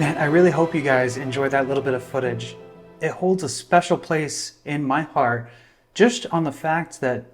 And I really hope you guys enjoyed that little bit of footage. It holds a special place in my heart just on the fact that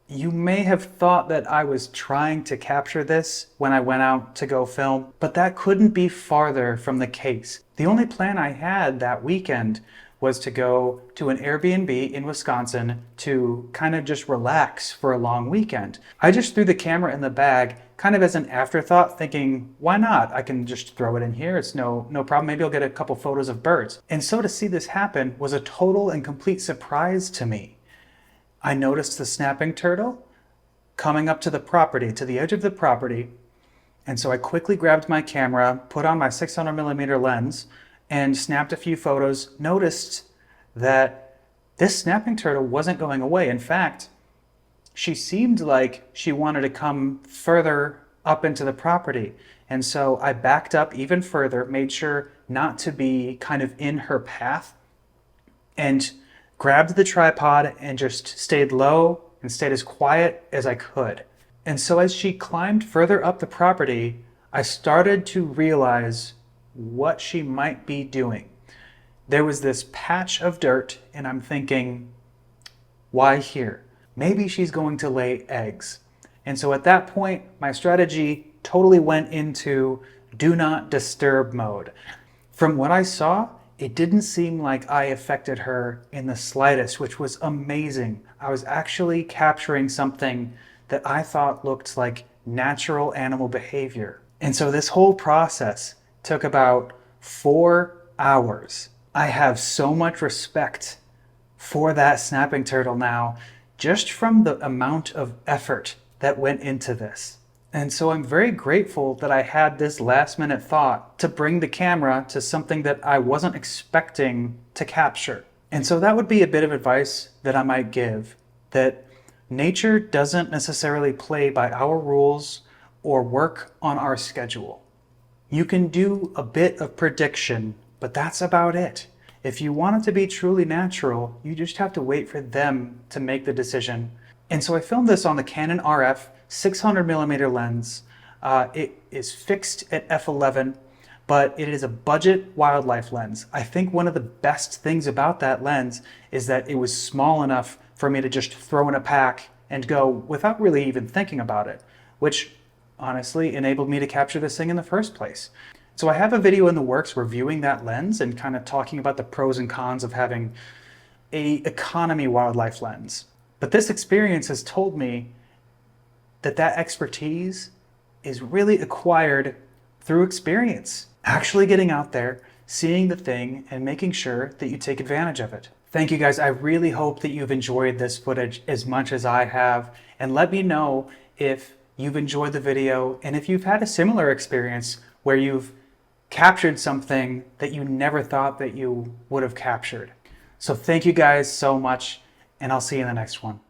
you may have thought that I was trying to capture this when I went out to go film, but that couldn't be farther from the case. The only plan I had that weekend was to go to an Airbnb in Wisconsin to kind of just relax for a long weekend. I just threw the camera in the bag kind of as an afterthought, thinking, why not? I can just throw it in here. It's no problem. Maybe I'll get a couple photos of birds. And so to see this happen was a total and complete surprise to me. I noticed the snapping turtle coming up to the property, to the edge of the property. And so I quickly grabbed my camera, put on my 600mm lens, and snapped a few photos. Noticed that this snapping turtle wasn't going away. In fact, she seemed like she wanted to come further up into the property. And so I backed up even further, made sure not to be kind of in her path, and grabbed the tripod and just stayed low and stayed as quiet as I could. And so as she climbed further up the property, I started to realize what she might be doing. There was this patch of dirt, and I'm thinking, why here? Maybe she's going to lay eggs. And so at that point, my strategy totally went into do not disturb mode. From what I saw, it didn't seem like I affected her in the slightest, which was amazing. I was actually capturing something that I thought looked like natural animal behavior. And so this whole process took about 4 hours. I have so much respect for that snapping turtle now, just from the amount of effort that went into this. And so I'm very grateful that I had this last minute thought to bring the camera to something that I wasn't expecting to capture. And so that would be a bit of advice that I might give, that nature doesn't necessarily play by our rules or work on our schedule. You can do a bit of prediction, but that's about it. If you want it to be truly natural, you just have to wait for them to make the decision. And so I filmed this on the Canon RF 600mm lens. It is fixed at f11, but it is a budget wildlife lens. I think one of the best things about that lens is that it was small enough for me to just throw in a pack and go without really even thinking about it, which honestly enabled me to capture this thing in the first place. So I have a video in the works reviewing that lens and kind of talking about the pros and cons of having a economy wildlife lens. But this experience has told me that that expertise is really acquired through experience. Actually getting out there, seeing the thing, and making sure that you take advantage of it. Thank you guys. I really hope that you've enjoyed this footage as much as I have. And let me know if you've enjoyed the video and if you've had a similar experience where you've captured something that you never thought that you would have captured. So thank you guys so much, and I'll see you in the next one.